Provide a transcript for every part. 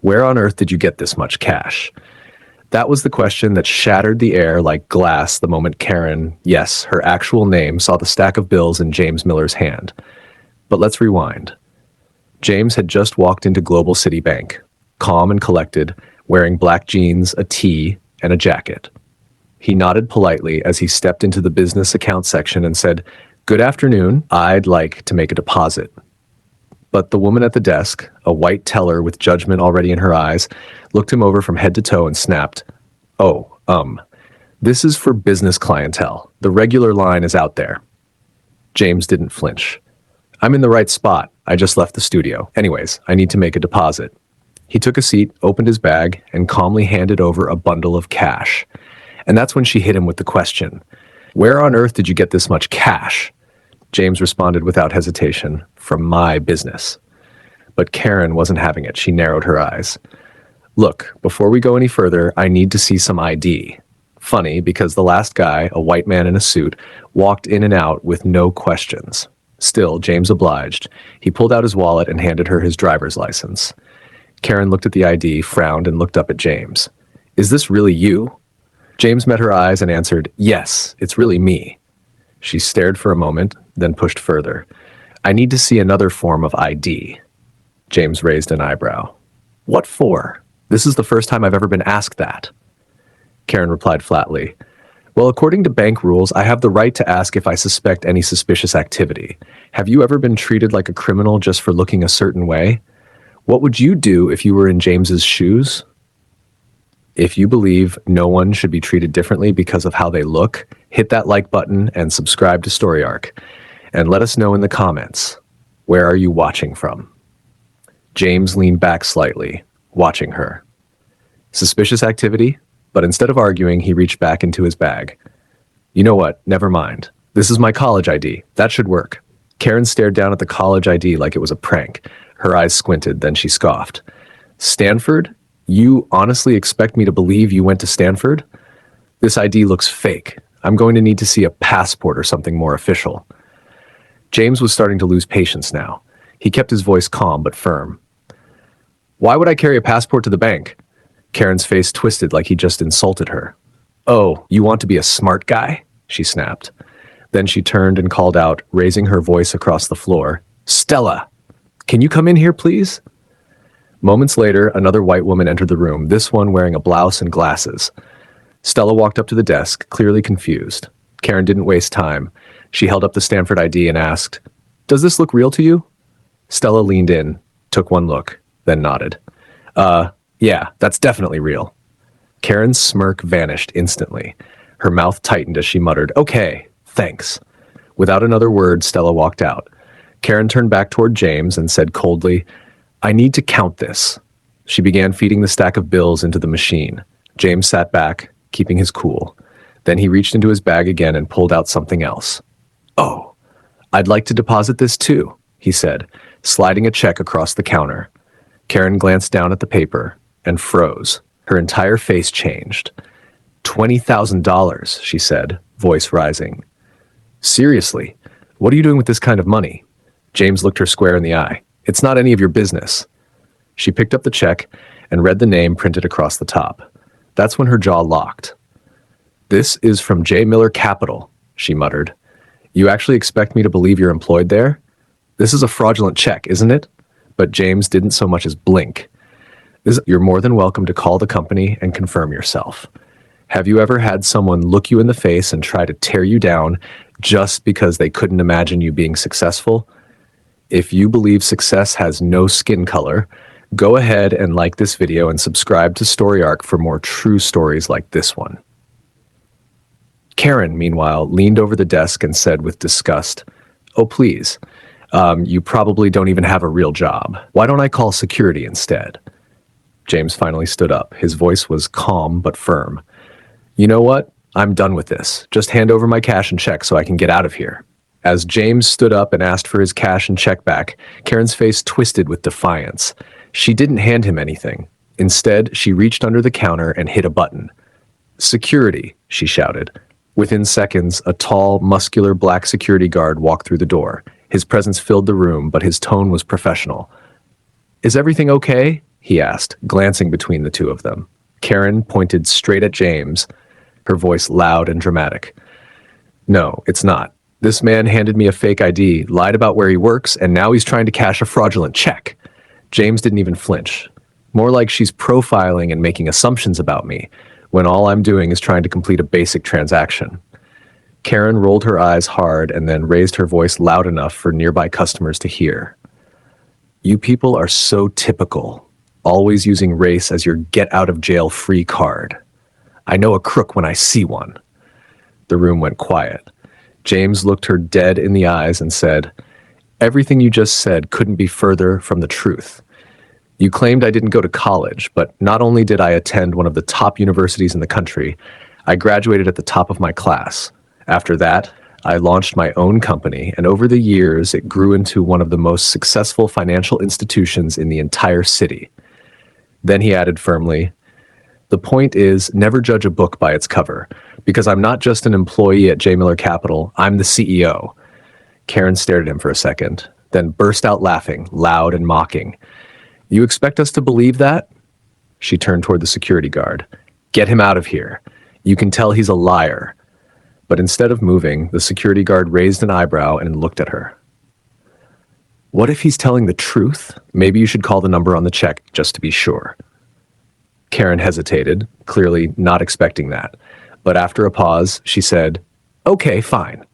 Where on earth did you get this much cash? That was the question that shattered the air like glass the moment Karen, yes, her actual name, saw the stack of bills in James Miller's hand. But let's rewind. James had just walked into Global City Bank, calm and collected, wearing black jeans, a tee, and a jacket. He nodded politely as he stepped into the business account section and said, "Good afternoon, I'd like to make a deposit." But the woman at the desk, a white teller with judgment already in her eyes, looked him over from head to toe and snapped, "Oh, this is for business clientele. The regular line is out there." James didn't flinch. "I'm in the right spot. I just left the studio. Anyways, I need to make a deposit." He took a seat, opened his bag, and calmly handed over a bundle of cash. And that's when she hit him with the question, "Where on earth did you get this much cash?" James responded without hesitation, "From my business." But Karen wasn't having it. She narrowed her eyes. "Look, before we go any further, I need to see some ID." Funny, because the last guy, a white man in a suit, walked in and out with no questions. Still, James obliged. He pulled out his wallet and handed her his driver's license. Karen looked at the ID, frowned, and looked up at James. "Is this really you?" James met her eyes and answered, "Yes, it's really me." She stared for a moment, then pushed further. "I need to see another form of ID." James raised an eyebrow. "What for? This is the first time I've ever been asked that." Karen replied flatly, "Well, according to bank rules, I have the right to ask if I suspect any suspicious activity. Have you ever been treated like a criminal just for looking a certain way? What would you do if you were in James's shoes?" If you believe no one should be treated differently because of how they look, hit that like button and subscribe to Story Arc. And let us know in the comments, where are you watching from? James leaned back slightly, watching her. Suspicious activity, but instead of arguing, he reached back into his bag. "You know what? Never mind. This is my college ID. That should work." Karen stared down at the college ID like it was a prank. Her eyes squinted, then she scoffed. "Stanford? You honestly expect me to believe you went to Stanford? This ID looks fake. I'm going to need to see a passport or something more official." James was starting to lose patience now. He kept his voice calm but firm. "Why would I carry a passport to the bank?" Karen's face twisted like he just insulted her. "Oh, you want to be a smart guy?" she snapped. Then she turned and called out, raising her voice across the floor, "Stella, can you come in here, please?" Moments later, another white woman entered the room, this one wearing a blouse and glasses. Stella walked up to the desk, clearly confused. Karen didn't waste time. She held up the Stanford ID and asked, "Does this look real to you?" Stella leaned in, took one look, then nodded. Yeah, that's definitely real." Karen's smirk vanished instantly. Her mouth tightened as she muttered, "Okay, thanks." Without another word, Stella walked out. Karen turned back toward James and said coldly, "I need to count this." She began feeding the stack of bills into the machine. James sat back, keeping his cool. Then he reached into his bag again and pulled out something else. "Oh, I'd like to deposit this too," he said, sliding a check across the counter. Karen glanced down at the paper and froze. Her entire face changed. $20,000, she said, voice rising. "Seriously, what are you doing with this kind of money?" James looked her square in the eye. "It's not any of your business." She picked up the check and read the name printed across the top. That's when her jaw locked. "This is from J. Miller Capital," she muttered. "You actually expect me to believe you're employed there? This is a fraudulent check, isn't it?" But James didn't so much as blink. "You're more than welcome to call the company and confirm yourself. Have you ever had someone look you in the face and try to tear you down just because they couldn't imagine you being successful? If you believe success has no skin color, go ahead and like this video and subscribe to Story Arc for more true stories like this one." Karen, meanwhile, leaned over the desk and said with disgust, "Oh, please. You probably don't even have a real job. Why don't I call security instead?" James finally stood up. His voice was calm but firm. "You know what? I'm done with this. Just hand over my cash and check so I can get out of here." As James stood up and asked for his cash and check back, Karen's face twisted with defiance. She didn't hand him anything. Instead, she reached under the counter and hit a button. "Security," she shouted. Within seconds, a tall, muscular black security guard walked through the door. His presence filled the room, but his tone was professional. "Is everything okay?" he asked, glancing between the two of them. Karen pointed straight at James, her voice loud and dramatic. No, it's not. This man handed me a fake ID, lied about where he works, and now he's trying to cash a fraudulent check. James didn't even flinch. More like she's profiling and making assumptions about me, when all I'm doing is trying to complete a basic transaction. Karen rolled her eyes hard and then raised her voice loud enough for nearby customers to hear. You people are so typical, always using race as your get-out-of-jail-free card. I know a crook when I see one. The room went quiet. James looked her dead in the eyes and said, Everything you just said couldn't be further from the truth. You claimed I didn't go to college, but not only did I attend one of the top universities in the country, I graduated at the top of my class. After that, I launched my own company, and over the years, it grew into one of the most successful financial institutions in the entire city. Then he added firmly, The point is, never judge a book by its cover, because I'm not just an employee at J. Miller Capital, I'm the CEO. Karen stared at him for a second, then burst out laughing, loud and mocking. You expect us to believe that? She turned toward the security guard. Get him out of here. You can tell he's a liar. But instead of moving, the security guard raised an eyebrow and looked at her. What if he's telling the truth? Maybe you should call the number on the check just to be sure. Karen hesitated, clearly not expecting that. But after a pause, she said, Okay, fine.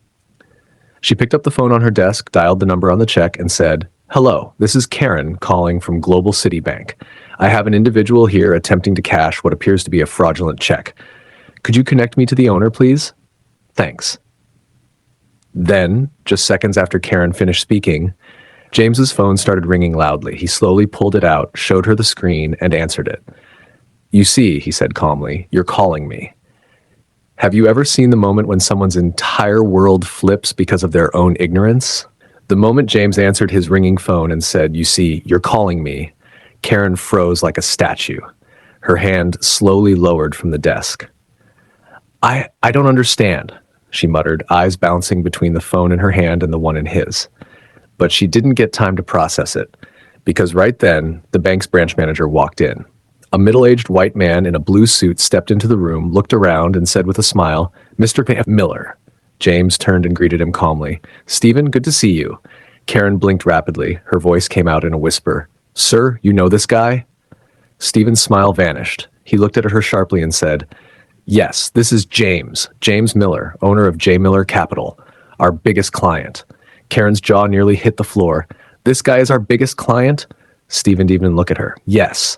She picked up the phone on her desk, dialed the number on the check, and said, Hello, this is Karen calling from Global City Bank. I have an individual here attempting to cash what appears to be a fraudulent check. Could you connect me to the owner, please? Thanks. Then, just seconds after Karen finished speaking, James's phone started ringing loudly. He slowly pulled it out, showed her the screen, and answered it. You see, he said calmly, you're calling me. Have you ever seen the moment when someone's entire world flips because of their own ignorance? The moment James answered his ringing phone and said, You see, you're calling me, Karen froze like a statue. Her hand slowly lowered from the desk. I don't understand, she muttered, eyes bouncing between the phone in her hand and the one in his. But she didn't get time to process it, because right then, the bank's branch manager walked in. A middle-aged white man in a blue suit stepped into the room, looked around, and said with a smile, Mr. Miller. James turned and greeted him calmly. Stephen, good to see you. Karen blinked rapidly. Her voice came out in a whisper. Sir, you know this guy? Stephen's smile vanished. He looked at her sharply and said, Yes, this is James Miller, owner of J. Miller Capital, our biggest client. Karen's jaw nearly hit the floor. This guy is our biggest client? Stephen didn't even look at her. Yes.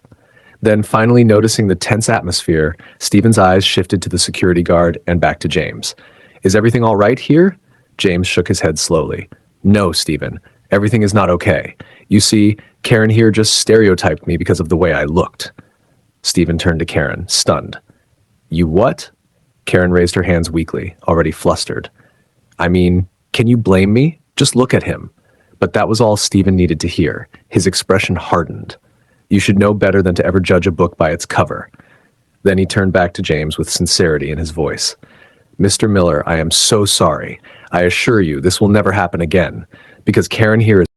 Then, finally noticing the tense atmosphere, Stephen's eyes shifted to the security guard and back to James. Is everything all right here? James shook his head slowly. No, Stephen. Everything is not okay. You see, Karen here just stereotyped me because of the way I looked. Stephen turned to Karen, stunned. You what? Karen raised her hands weakly, already flustered. I mean, can you blame me? Just look at him. But that was all Stephen needed to hear. His expression hardened. You should know better than to ever judge a book by its cover. Then he turned back to James with sincerity in his voice. Mr. Miller, I am so sorry. I assure you this will never happen again, because Karen here is